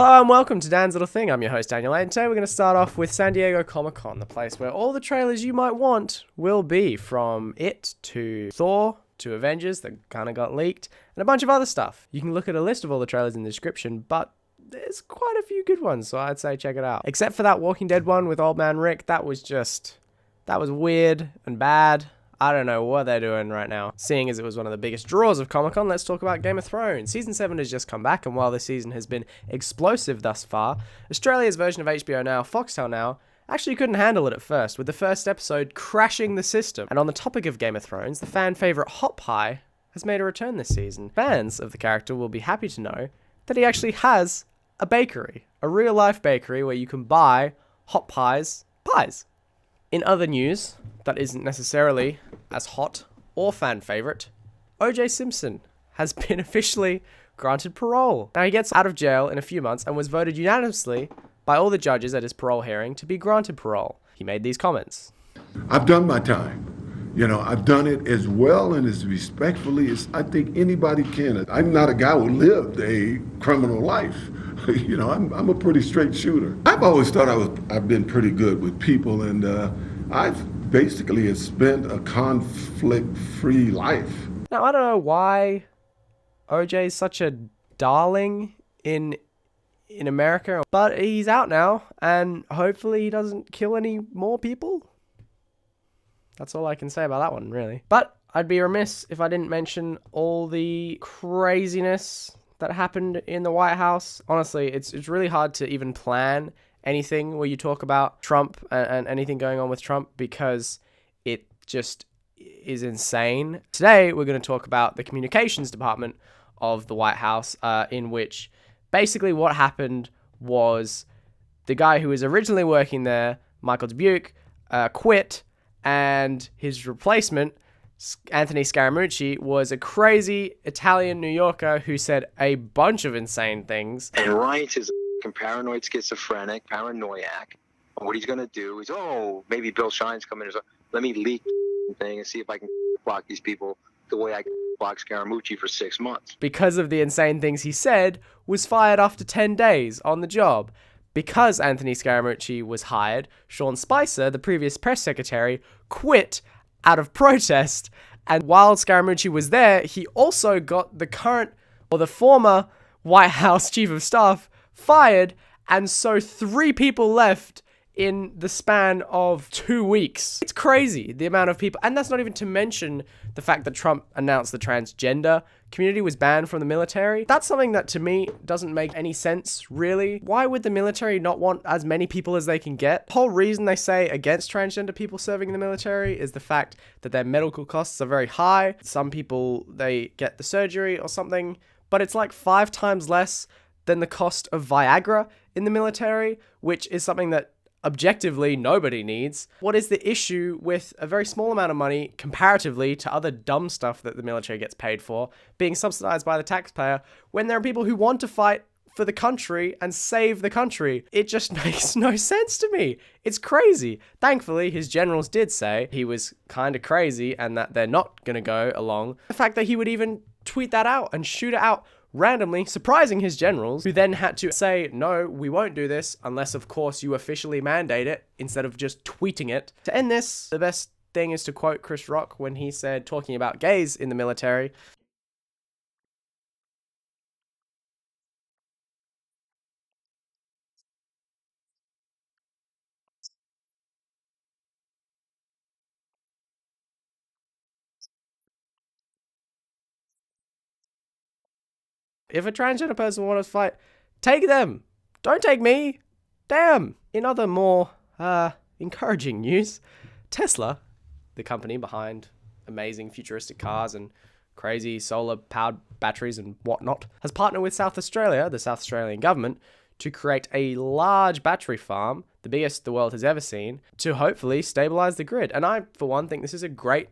Hello and welcome to Dan's Little Thing. I'm your host Daniel, and today we're going to start off with San Diego Comic-Con, the place where all the trailers you might want will be, from It to Thor to Avengers that kind of got leaked, and a bunch of other stuff. You can look at a list of all the trailers in the description, but there's quite a few good ones, so I'd say check it out. Except for that Walking Dead one with Old Man Rick, that was weird and bad. I don't know what they're doing right now. Seeing as it was one of the biggest draws of Comic-Con, let's talk about Game of Thrones. Season 7 has just come back, and while this season has been explosive thus far, Australia's version of HBO Now, Foxtel Now, actually couldn't handle it at first, with the first episode crashing the system. And on the topic of Game of Thrones, the fan favourite Hot Pie has made a return this season. Fans of the character will be happy to know that he actually has a bakery, a real-life bakery where you can buy Hot Pie's pies. In other news that isn't necessarily as hot or fan favorite, OJ Simpson has been officially granted parole. Now, he gets out of jail in a few months and was voted unanimously by all the judges at his parole hearing to be granted parole. He made these comments. I've done my time. I've done it as well and as respectfully as I think anybody can. I'm not a guy who lived a criminal life. I'm a pretty straight shooter. I've always thought I've been pretty good with people, and I've basically spent a conflict-free life. Now, I don't know why OJ is such a darling in America, but he's out now, and hopefully he doesn't kill any more people. That's all I can say about that one, really. But I'd be remiss if I didn't mention all the craziness that happened in the White House. Honestly, it's really hard to even plan anything where you talk about Trump and anything going on with Trump, because it just is insane. Today, we're going to talk about the communications department of the White House, in which basically what happened was the guy who was originally working there, Michael Dubuque, quit, and his replacement, Anthony Scaramucci, was a crazy Italian New Yorker who said a bunch of insane things. And Ryan's is a paranoid schizophrenic, paranoiac. And what he's going to do is, maybe Bill Shine's coming. So let me leak the thing and see if I can block these people the way I blocked Scaramucci for 6 months. Because of the insane things he said, was fired after 10 days on the job. Because Anthony Scaramucci was hired, Sean Spicer, the previous press secretary, quit out of protest. And while Scaramucci was there, he also got the former White House chief of staff fired. And so 3 people left in the span of 2 weeks. It's crazy, the amount of people. And that's not even to mention the fact that Trump announced the transgender community was banned from the military. That's something that, to me, doesn't make any sense, really. Why would the military not want as many people as they can get? The whole reason they say against transgender people serving in the military is the fact that their medical costs are very high. Some people, they get the surgery or something, but it's like 5 times less than the cost of Viagra in the military, which is something that objectively nobody needs. What is the issue with a very small amount of money comparatively to other dumb stuff that the military gets paid for being subsidized by the taxpayer when there are people who want to fight for the country and save the country? It just makes no sense to me. It's crazy. Thankfully, his generals did say he was kind of crazy and that they're not going to go along. The fact that he would even tweet that out and shoot it out randomly, surprising his generals, who then had to say, no, we won't do this unless, of course, you officially mandate it, instead of just tweeting it. To end this, the best thing is to quote Chris Rock when he said, talking about gays in the military, if a transgender person wants to fight, take them. Don't take me. Damn. In other more encouraging news, Tesla, the company behind amazing futuristic cars and crazy solar-powered batteries and whatnot, has partnered with South Australia, the South Australian government, to create a large battery farm, the biggest the world has ever seen, to hopefully stabilize the grid. And I, for one, think this is a great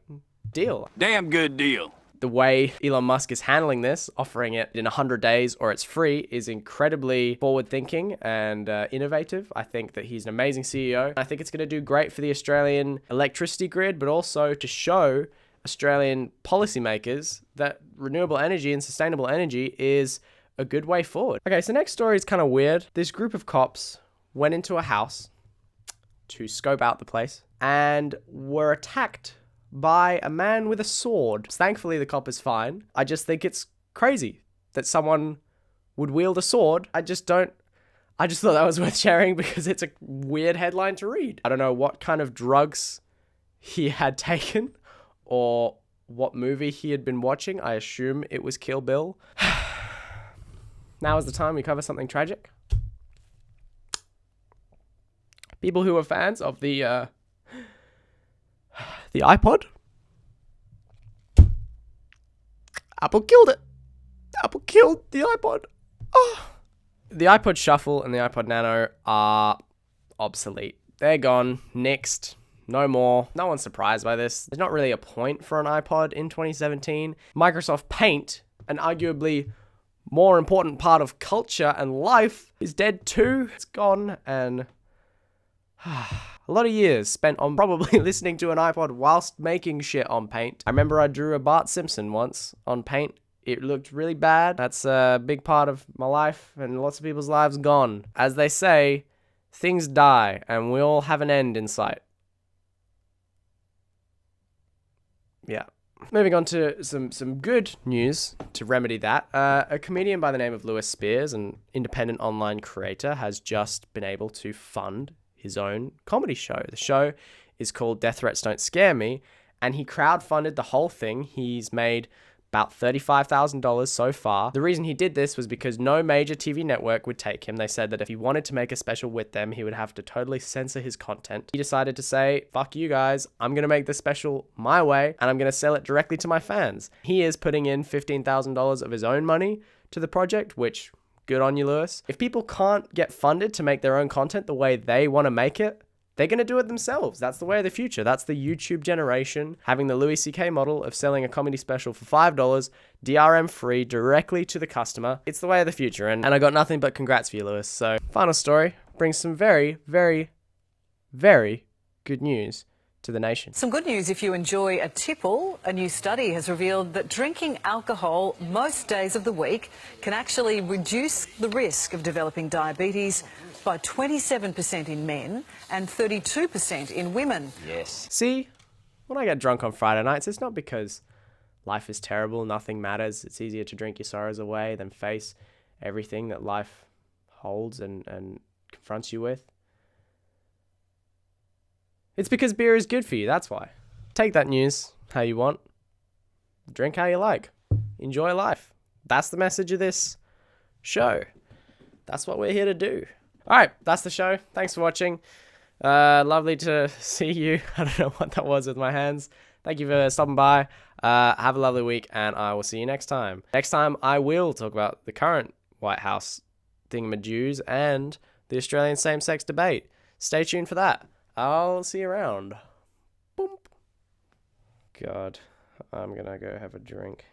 deal. Damn good deal. The way Elon Musk is handling this, offering it in 100 days or it's free, is incredibly forward-thinking and innovative. I think that he's an amazing CEO. I think it's going to do great for the Australian electricity grid, but also to show Australian policymakers that renewable energy and sustainable energy is a good way forward. Okay, so next story is kind of weird. This group of cops went into a house to scope out the place and were attacked by a man with a sword. Thankfully, the cop is fine. I just think it's crazy that someone would wield a sword. I just thought that was worth sharing because it's a weird headline to read. I don't know what kind of drugs he had taken or what movie he had been watching. I assume it was Kill Bill. Now is the time we cover something tragic. People who are fans of the iPod. Apple killed it. Apple killed the iPod. Oh. The iPod Shuffle and the iPod Nano are obsolete. They're gone. Nixed. No more. No one's surprised by this. There's not really a point for an iPod in 2017. Microsoft Paint, an arguably more important part of culture and life, is dead too. It's gone, and a lot of years spent on probably listening to an iPod whilst making shit on Paint. I remember I drew a Bart Simpson once on Paint. It looked really bad. That's a big part of my life and lots of people's lives gone. As they say, things die and we all have an end in sight. Yeah. Moving on to some good news to remedy that. A comedian by the name of Lewis Spears, an independent online creator, has just been able to fund his own comedy show. The show is called Death Threats Don't Scare Me, and he crowdfunded the whole thing. He's made about $35,000 so far. The reason he did this was because no major TV network would take him. They said that if he wanted to make a special with them, he would have to totally censor his content. He decided to say, fuck you guys, I'm going to make the special my way, and I'm going to sell it directly to my fans. He is putting in $15,000 of his own money to the project, which, good on you, Lewis. If people can't get funded to make their own content the way they want to make it, they're going to do it themselves. That's the way of the future. That's the YouTube generation, having the Louis C.K. model of selling a comedy special for $5, DRM free, directly to the customer. It's the way of the future, and I got nothing but congrats for you, Lewis. So, final story brings some very, very, very good news to the nation. Some good news if you enjoy a tipple. A new study has revealed that drinking alcohol most days of the week can actually reduce the risk of developing diabetes by 27% in men and 32% in women. Yes. See, when I get drunk on Friday nights, it's not because life is terrible, nothing matters. It's easier to drink your sorrows away than face everything that life holds and confronts you with. It's because beer is good for you, that's why. Take that news how you want. Drink how you like. Enjoy life. That's the message of this show. That's what we're here to do. Alright, that's the show. Thanks for watching. Lovely to see you. I don't know what that was with my hands. Thank you for stopping by. Have a lovely week, and I will see you next time. Next time, I will talk about the current White House thingamajues and the Australian same-sex debate. Stay tuned for that. I'll see you around. Boom. God, I'm gonna go have a drink.